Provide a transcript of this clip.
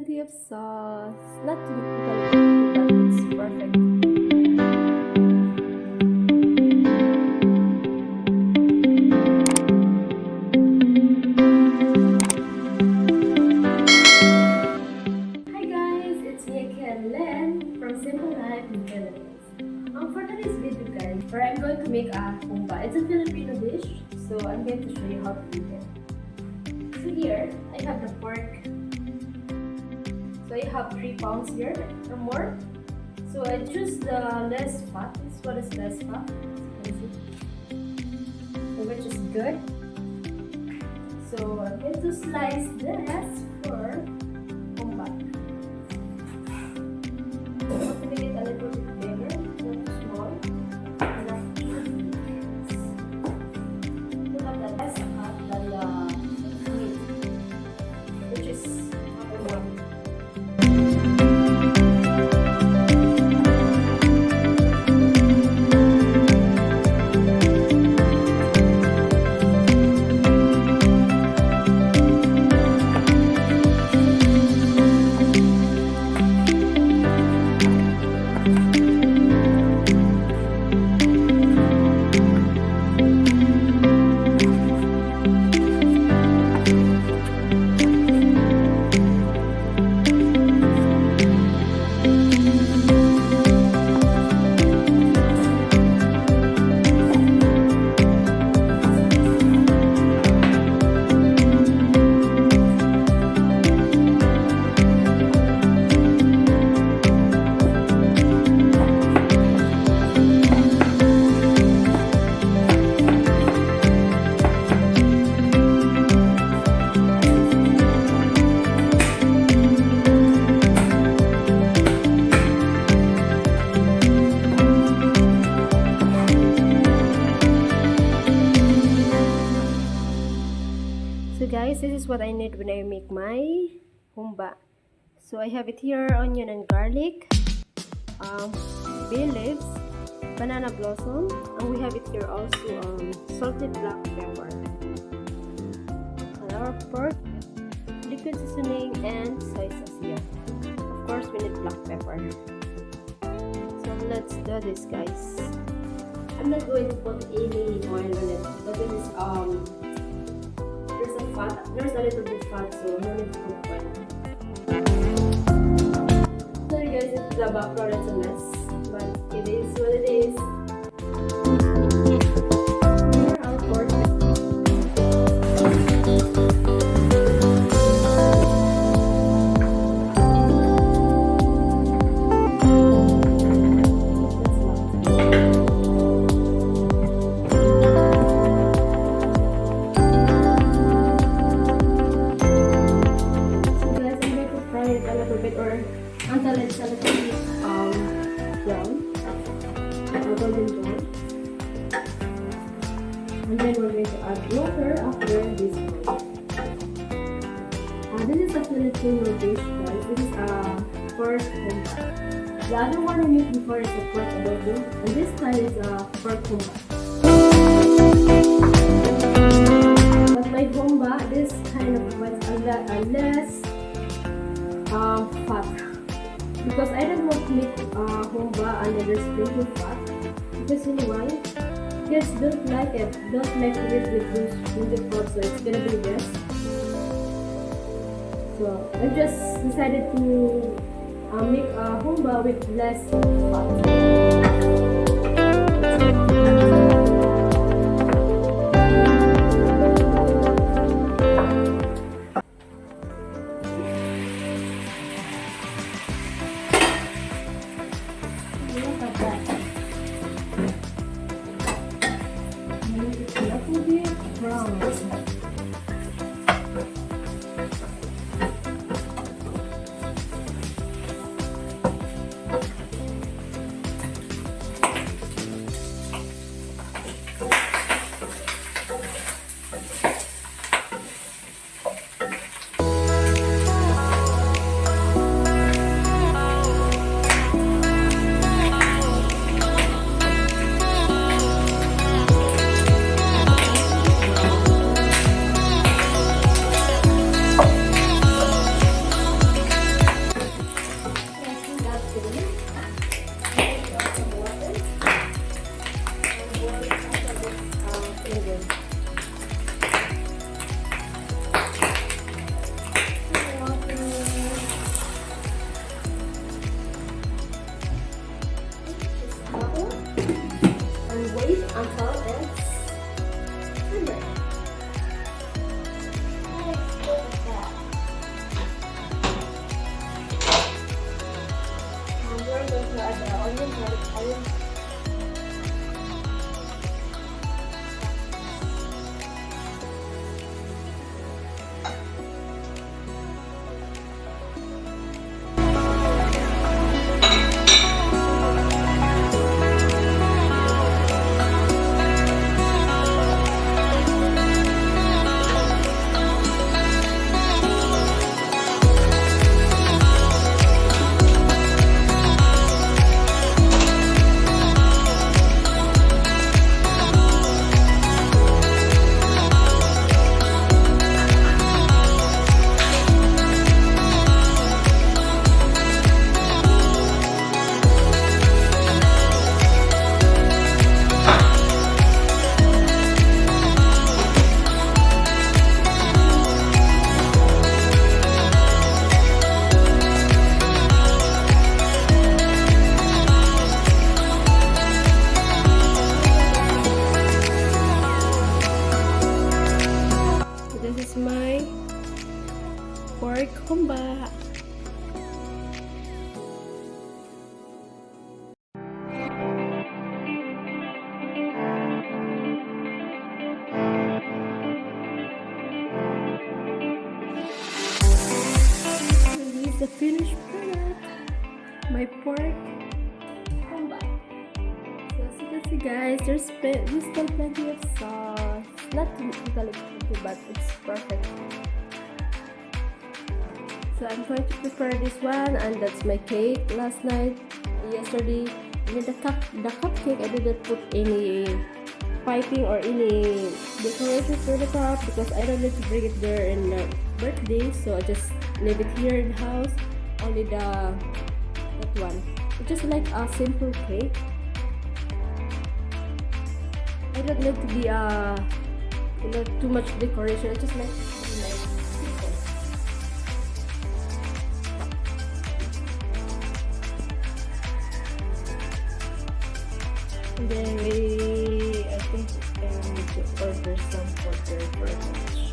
plenty of sauce. Not too little, but it's perfect. Hi guys, it's me again, Len from Simple Life in Philippines. For today's video guys, where I'm going to make a humba. It's a Filipino dish, so I'm going to show you how to do it. So here, I have the pork. So I have 3 pounds here or more. So I choose the less fat. This one is less fat. So which is good. So I'm going to slice this for humba. I want to make it a little bit bigger, not too small. Enough to have the less fat than the meat, which is number 1. So guys, this is what I need when I make my humba. So I have it here, onion and garlic, bay leaves, banana blossom, and we have it here also salted black pepper. And our pork, liquid seasoning, and soy sauce here. Of course, we need black pepper. So let's do this, guys. I'm not going to put any oil on it, but this is there's a fat, there's a little bit fat, so no need to put oil. Sorry guys, it's the background, it's a mess, but it is what it is. Here our pork. Until it's a little bit brown, golden brown, and then we're going to add water after this point. This is a Filipino dish, guys. This is a pork humba. The other one I made before is a pork adobo, and this time is a pork humba. But my humba, this kind of was a less fat. Because I don't want to make humba and there's plenty of fat. Because you know why? Kids don't like it. Don't like to eat with the fat, so it's gonna be best. So I just decided to make a humba with less fat. going to add the onion, garlic, onion. This is my pork humba. This is the finished product. My pork humba. So as you can see, guys, there's still plenty of sauce. Not totally plenty, but it's perfect. So I'm going to prepare this one, and that's my cake. Yesterday, in the cupcake, I didn't put any piping or any decoration for the top because I don't need to bring it there in the birthday. So I just leave it here in the house. Only that one. It's just like a simple cake. I don't need to be too much decoration. It's just like simple. And then I think I need to order some for their lunch.